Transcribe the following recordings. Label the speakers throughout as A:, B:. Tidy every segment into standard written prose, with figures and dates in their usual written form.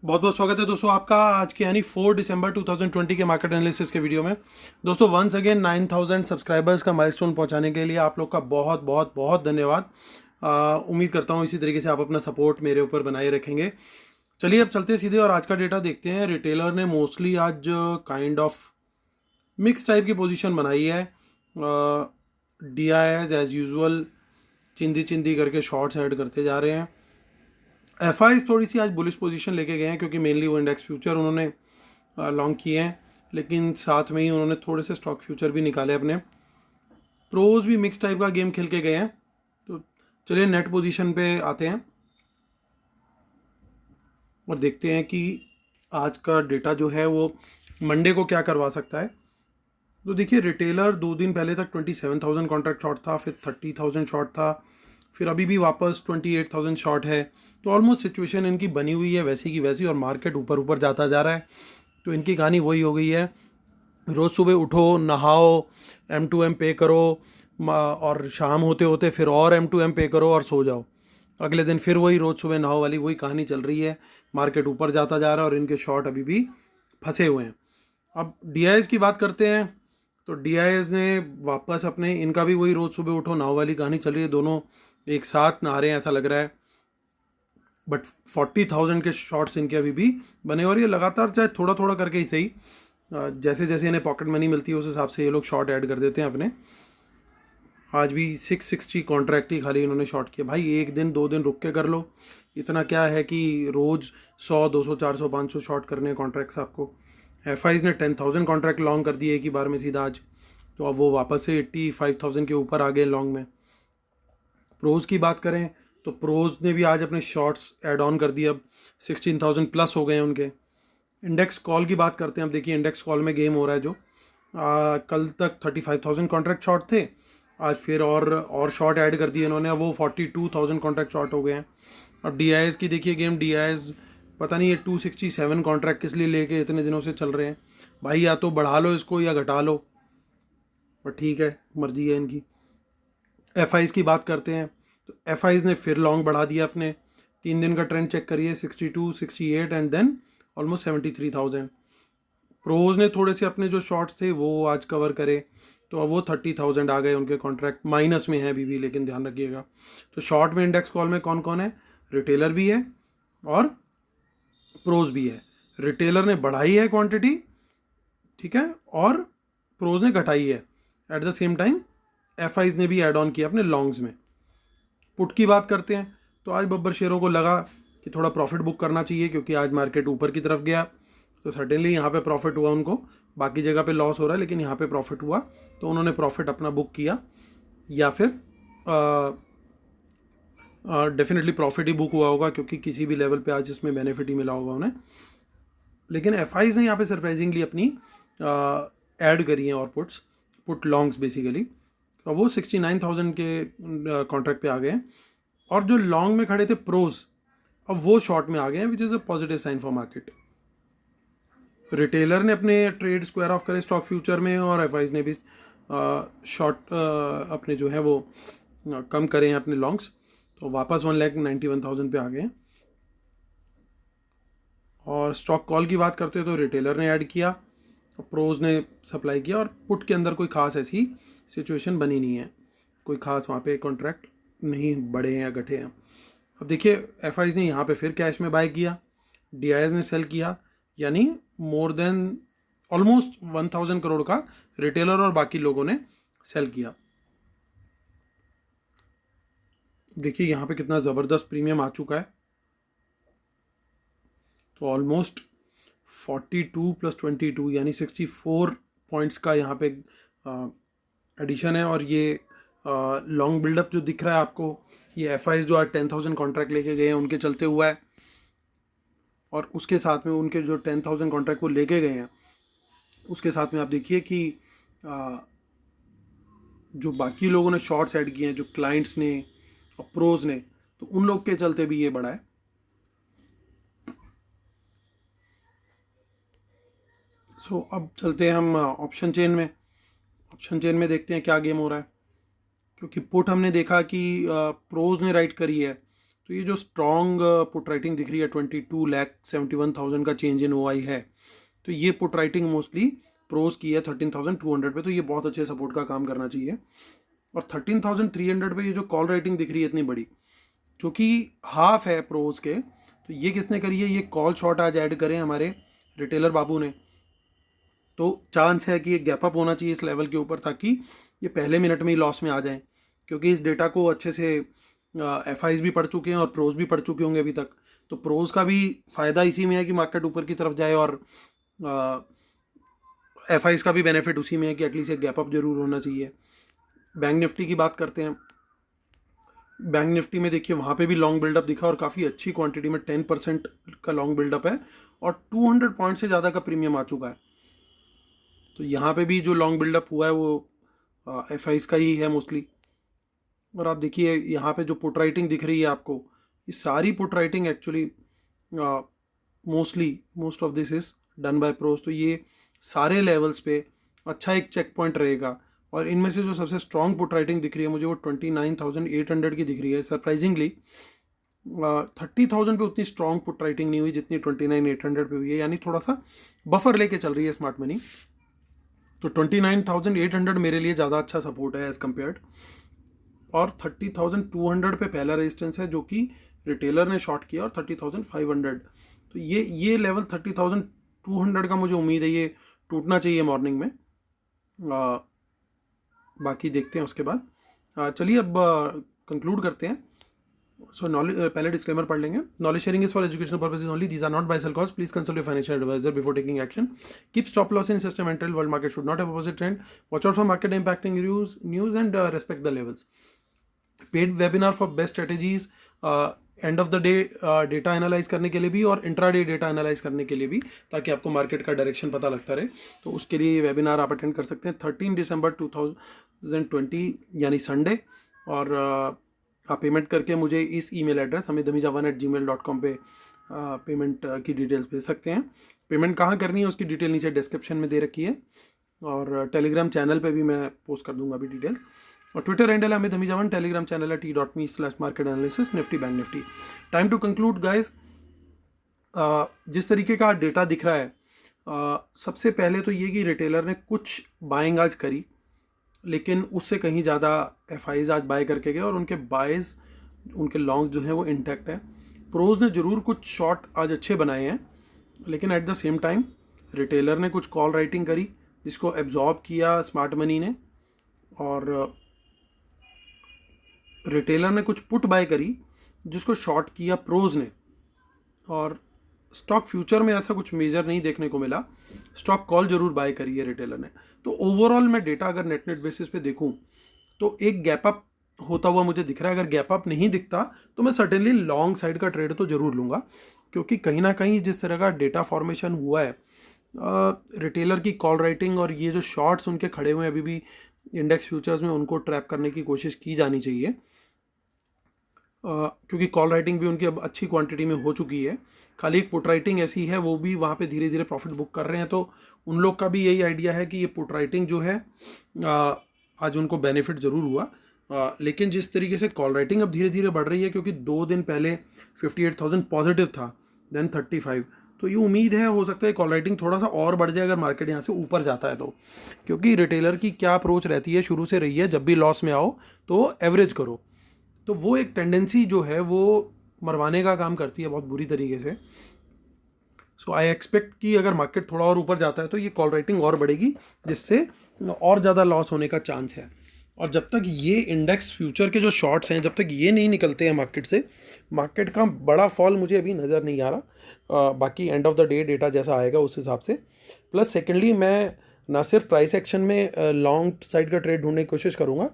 A: बहुत बहुत स्वागत है दोस्तों आपका आज के यानी 4 दिसंबर 2020 के मार्केट एनालिसिस के वीडियो में। दोस्तों वंस अगेन 9000 सब्सक्राइबर्स का माइलस्टोन पहुंचाने के लिए आप लोग का बहुत बहुत बहुत धन्यवाद। उम्मीद करता हूं इसी तरीके से आप अपना सपोर्ट मेरे ऊपर बनाए रखेंगे। चलिए अब चलते सीधे और आज का डेटा देखते हैं। रिटेलर ने मोस्टली आज काइंड ऑफ मिक्स टाइप की पोजीशन बनाई है। डी आई एज यूजुअल चिंदी चिंदी करके शॉर्ट्स ऐड करते जा रहे हैं। एफ आई थोड़ी सी आज बुलिश पोजीशन लेके गए हैं क्योंकि मेनली वो इंडेक्स फ्यूचर उन्होंने लॉन्ग किए हैं, लेकिन साथ में ही उन्होंने थोड़े से स्टॉक फ्यूचर भी निकाले अपने। प्रोज भी मिक्स टाइप का गेम खेल के गए हैं। तो चलिए नेट पोजीशन पे आते हैं और देखते हैं कि आज का डेटा जो है वो मंडे को क्या करवा सकता है। तो देखिए रिटेलर 2 दिन पहले तक 27,000 कॉन्ट्रैक्ट शॉर्ट था, फिर 30,000 शॉर्ट था, फिर अभी भी वापस 28,000 शॉर्ट है। तो ऑलमोस्ट सिचुएशन इनकी बनी हुई है वैसी की वैसी और मार्केट ऊपर ऊपर जाता जा रहा है। तो इनकी कहानी वही हो गई है, रोज़ सुबह उठो, नहाओ, M2M पे करो और शाम होते होते फिर और M2M पे करो और सो जाओ। अगले दिन फिर वही रोज़ सुबह नहाओ वाली वही कहानी चल रही है। मार्केट ऊपर जाता जा रहा है और इनके शॉर्ट अभी भी फंसे हुए हैं। अब डी की बात करते हैं। तो डी ने वापस अपने, इनका भी वही रोज़ सुबह उठो नहाओ वाली कहानी चल रही है, दोनों एक साथ नहा रहे हैं ऐसा लग रहा है। बट 40,000 के शॉर्ट्स इनके अभी भी बने और ये लगातार चाहे थोड़ा थोड़ा करके ही सही, जैसे जैसे इन्हें पॉकेट मनी मिलती है उस हिसाब से ये लोग शॉर्ट ऐड कर देते हैं अपने। आज भी 660 कॉन्ट्रैक्ट ही खाली इन्होंने शॉर्ट किया। भाई एक दिन 2 दिन रुक के कर लो, इतना क्या है कि रोज़ 100 200 400 500 शॉर्ट करने कॉन्ट्रैक्ट्स आपको। एफ ने 10,000 कॉन्ट्रैक्ट लॉन्ग कर दिए एक ही बार में सीधा आज। तो अब वो वापस से 85,000 के ऊपर आ गए लॉन्ग में। प्रोज की बात करें तो प्रोज ने भी आज अपने शॉर्ट्स ऐड ऑन कर दिए, अब 16,000 प्लस हो गए हैं उनके। इंडेक्स कॉल की बात करते हैं। अब देखिए इंडेक्स कॉल में गेम हो रहा है जो कल तक 35,000 कॉन्ट्रैक्ट शॉर्ट थे, आज फिर और शॉर्ट ऐड कर दिए इन्होंने, अब वो 42,000 कॉन्ट्रैक्ट शॉर्ट हो गए हैं। अब डी की देखिए गेम, डी पता नहीं ये 267 कॉन्ट्रैक्ट किस लिए लेके इतने दिनों से चल रहे हैं। भाई या तो बढ़ा लो इसको या घटा लो, पर ठीक है मर्जी है इनकी। एफ की बात करते हैं तो एफ ने फिर लॉन्ग बढ़ा दिया अपने। 3 दिन का ट्रेंड चेक करिए, 62 68 एंड देन ऑलमोस्ट 73,000। प्रोज ने थोड़े से अपने जो शॉर्ट्स थे वो आज कवर करे, तो अब वो 30,000 आ गए उनके कॉन्ट्रैक्ट, माइनस में है अभी भी, लेकिन ध्यान रखिएगा। तो शॉर्ट में इंडेक्स कॉल में कौन कौन है, रिटेलर भी है और प्रोज भी है। रिटेलर ने बढ़ाई है क्वांटिटी, ठीक है, और प्रोज ने घटाई है। At the same time F ने भी ऐड ऑन किया अपने लॉन्ग्स में। पुट की बात करते हैं तो आज बब्बर शेयरों को लगा कि थोड़ा प्रॉफिट बुक करना चाहिए क्योंकि आज मार्केट ऊपर की तरफ गया, तो सर्टेनली यहाँ पे प्रॉफिट हुआ उनको। बाकी जगह पे लॉस हो रहा है लेकिन यहाँ पे प्रॉफिट हुआ, तो उन्होंने प्रॉफिट अपना बुक किया, या फिर डेफिनेटली प्रॉफिट ही बुक हुआ होगा क्योंकि किसी भी लेवल पे आज इसमें बेनिफिट ही मिला होगा उन्हें। लेकिन एफ ने यहाँ पे सरप्राइजिंगली अपनी ऐड करी हैं और पुट लॉन्ग्स बेसिकली, और वो 69,000 के कॉन्ट्रैक्ट पे आ गए हैं। और जो लॉन्ग में खड़े थे प्रोज, अब वो शॉर्ट में आ गए हैं, which is a positive sign for market. Retailer ने अपने ट्रेड स्क्वायर ऑफ करे स्टॉक फ्यूचर में, और एफ ने भी शॉर्ट अपने जो है वो कम करे हैं अपने लॉन्ग्स, तो वापस 1,91,000 पे आ गए हैं। और स्टॉक कॉल की बात करते हैं तो रिटेलर ने ऐड किया, प्रोज ने सप्लाई किया, और पुट के अंदर कोई खास ऐसी सिचुएशन बनी नहीं है, कोई खास वहाँ पे कॉन्ट्रैक्ट नहीं बढ़े हैं या घटे हैं। अब देखिए एफ ने यहाँ पे फिर कैश में बाय किया, डी ने सेल किया, यानी मोर देन ऑलमोस्ट 1,000 करोड़ का रिटेलर और बाकी लोगों ने सेल किया। देखिए यहाँ पे कितना ज़बरदस्त प्रीमियम आ चुका है, तो ऑलमोस्ट 42 + 22 यानी 64 पॉइंट्स का यहाँ पे एडिशन है। और ये लॉन्ग बिल्डअप जो दिख रहा है आपको, ये एफ जो आज 10,000 कॉन्ट्रैक्ट लेके गए हैं उनके चलते हुआ है, और उसके साथ में उनके जो 10,000 कॉन्ट्रैक्ट वो लेके गए हैं उसके साथ में आप देखिए कि जो बाकी लोगों ने शॉर्ट्स ऐड किए हैं, जो क्लाइंट्स ने और प्रोज ने, तो उन लोग के चलते भी ये बढ़ा है। सो अब चलते हैं हम ऑप्शन चेन में। ऑप्शन चेन में देखते हैं क्या गेम हो रहा है, क्योंकि पुट हमने देखा कि प्रोज ने राइट करी है, तो ये जो स्ट्रॉन्ग पुट राइटिंग दिख रही है 22,71,000 का चेंज इन OI है, तो ये पुट राइटिंग मोस्टली प्रोज की है 13,200 पे, तो ये बहुत अच्छे सपोर्ट का काम करना चाहिए। और 13,300 पे ये जो कॉल राइटिंग दिख रही है इतनी बड़ी, जो कि हाफ है प्रोज के, तो ये किसने करी है? ये कॉल शॉट आज ऐड करें हमारे रिटेलर बाबू ने। तो चांस है कि एक गैप अप होना चाहिए इस लेवल के ऊपर, ताकि ये पहले मिनट में ही लॉस में आ जाएं, क्योंकि इस डेटा को अच्छे से एफ भी पढ़ चुके हैं और प्रोज भी पढ़ चुके होंगे अभी तक। तो प्रोज का भी फ़ायदा इसी में है कि मार्केट ऊपर की तरफ जाए, और एफ का भी बेनिफिट उसी में है कि एटलीस्ट एक गैप अप जरूर होना चाहिए। बैंक निफ्टी की बात करते हैं। बैंक निफ्टी में देखिए वहाँ पे भी लॉन्ग बिल्डअप दिखा, और काफ़ी अच्छी क्वांटिटी में 10% का लॉन्ग बिल्डअप है, और 200 पॉइंट से ज़्यादा का प्रीमियम आ चुका है। तो यहाँ पे भी जो लॉन्ग बिल्डअप हुआ है वो एफ का ही है मोस्टली। और आप देखिए यहाँ पे जो पुट राइटिंग दिख रही है आपको, ये सारी put writing actually most of this is done by pros. तो ये सारे लेवल्स पे अच्छा एक चेक पॉइंट रहेगा। और इनमें से जो सबसे स्ट्रॉन्ग पुट राइटिंग दिख रही है मुझे, वो 29,800 की दिख रही है। सरप्राइजिंगली 30,000 पे उतनी स्ट्रॉन्ग पुट राइटिंग नहीं हुई जितनी 29,800 पे हुई है, यानी थोड़ा सा बफर लेके चल रही है स्मार्ट मनी। तो 29,800 मेरे लिए ज़्यादा अच्छा सपोर्ट है एज़ कम्पेयर्ड। और 30,200 पे पहला रेजिस्टेंस है जो कि रिटेलर ने शॉर्ट किया, और 30,500। तो ये लेवल 30,200 का मुझे उम्मीद है ये टूटना चाहिए मॉर्निंग में। बाकी देखते हैं उसके बाद। चलिए अब कंक्लूड करते हैं। सो नॉलेज, पहले डिस्क्लेमर पढ़ लेंगे। Knowledge sharing is for educational purposes only, these are not buy sell calls, please consult your financial advisor before taking action. Keep stop loss in sentimental, world market should not have opposite trend, watch out for market impacting news and respect the levels. Paid webinar for best strategies end of the day data analyse करने के लिए भी, और intra day data analyse करने के लिए भी, ताकि आपको मार्केट का डायरेक्शन पता लगता रहे। तो उसके लिए ये वेबिनार आप अटेंड कर सकते हैं 13 दिसंबर 2020 यानी संडे। और आप पेमेंट करके मुझे इस ईमेल एड्रेस hamidhamija1@gmail.com पे पेमेंट की डिटेल्स भेज सकते हैं। पेमेंट कहाँ करनी है उसकी डिटेल नीचे डिस्क्रिप्शन में दे रखी है, और टेलीग्राम चैनल पे भी मैं पोस्ट कर दूंगा अभी डिटेल्स। और ट्विटर हैंडल है अमित हमीजा1, टेलीग्राम चैनल है t.me/market-analysis Nifty bank Nifty. Time to conclude guys. जिस तरीके का डेटा दिख रहा है, सबसे पहले तो ये कि रिटेलर ने कुछ बाइंग आज करी, लेकिन उससे कहीं ज़्यादा एफ आज बाय करके गए, और उनके बाइज, उनके लॉन्ग जो है वो इंटैक्ट है। प्रोज ने ज़रूर कुछ शॉर्ट आज अच्छे बनाए हैं, लेकिन at the same time retailer ने कुछ कॉल राइटिंग करी जिसको एब्जॉर्ब किया स्मार्ट मनी ने, और रिटेलर ने कुछ पुट बाय करी जिसको शॉर्ट किया प्रोज ने। और स्टॉक फ्यूचर में ऐसा कुछ मेजर नहीं देखने को मिला, स्टॉक कॉल जरूर बाय करी है रिटेलर ने। तो ओवरऑल मैं डेटा अगर नेट बेसिस पे देखूं तो एक गैप अप होता हुआ मुझे दिख रहा है। अगर गैप अप नहीं दिखता तो मैं सर्टेनली लॉन्ग साइड का ट्रेड तो जरूर लूँगा, क्योंकि कहीं ना कहीं जिस तरह का डेटा फॉर्मेशन हुआ है, रिटेलर की कॉल राइटिंग और ये जो शॉर्ट्स उनके खड़े हुए हैं अभी भी इंडेक्स फ्यूचर्स में, उनको ट्रैप करने की कोशिश की जानी चाहिए, क्योंकि कॉल राइटिंग भी उनकी अब अच्छी क्वांटिटी में हो चुकी है। खाली एक पुट राइटिंग ऐसी है, वो भी वहाँ पे धीरे धीरे प्रॉफिट बुक कर रहे हैं। तो उन लोग का भी यही आइडिया है कि ये पुट राइटिंग जो है आज उनको बेनिफिट ज़रूर हुआ। लेकिन जिस तरीके से कॉल राइटिंग अब धीरे धीरे बढ़ रही है, क्योंकि 2 दिन पहले 58,000 पॉजिटिव था, देन 35, तो ये उम्मीद है हो सकता है कॉल राइटिंग थोड़ा सा और बढ़ जाए अगर मार्केट यहाँ से ऊपर जाता है तो। क्योंकि रिटेलर की क्या अप्रोच रहती है, शुरू से रही है, जब भी लॉस में आओ तो एवरेज करो। तो वो एक टेंडेंसी जो है वो मरवाने का काम करती है बहुत बुरी तरीके से। सो आई एक्सपेक्ट कि अगर मार्केट थोड़ा और ऊपर जाता है तो ये कॉल राइटिंग और बढ़ेगी, जिससे और ज़्यादा लॉस होने का चांस है। और जब तक ये इंडेक्स फ्यूचर के जो शॉर्ट्स हैं, जब तक ये नहीं निकलते हैं मार्केट से, मार्केट का बड़ा फॉल मुझे अभी नज़र नहीं आ रहा। बाकी and of the day data जैसा आएगा उस हिसाब से। प्लस सेकेंडली मैं ना सिर्फ प्राइस एक्शन में लॉन्ग साइड का ट्रेड ढूंढने की कोशिश करूँगा,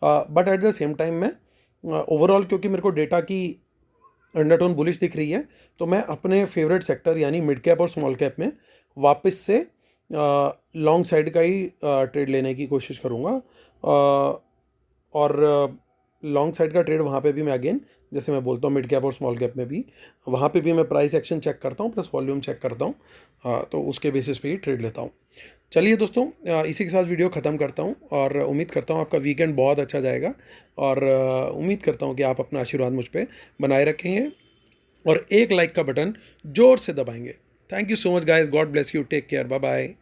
A: but at the same time मैं ओवरऑल, क्योंकि मेरे को डेटा की अंडरटोन बुलिश दिख रही है, तो मैं अपने फेवरेट सेक्टर यानी मिड कैप और स्मॉल कैप में वापस से लॉन्ग साइड का ही ट्रेड लेने की कोशिश करूँगा। और लॉन्ग साइड का ट्रेड वहाँ पे भी मैं अगेन जैसे मैं बोलता हूँ मिड कैप और स्मॉल कैप में भी, वहाँ पे भी मैं प्राइस एक्शन चेक करता हूँ प्लस वॉल्यूम चेक करता हूँ। तो उसके बेसिस पे ही ट्रेड लेता हूँ। चलिए दोस्तों, इसी के साथ वीडियो ख़त्म करता हूँ और उम्मीद करता हूँ आपका वीकेंड बहुत अच्छा जाएगा। और उम्मीद करता हूँ कि आप अपना आशीर्वाद मुझ पर बनाए रखेंगे और एक लाइक का बटन जोर से दबाएंगे। Thank you so much guys, God bless you, take care, bye bye.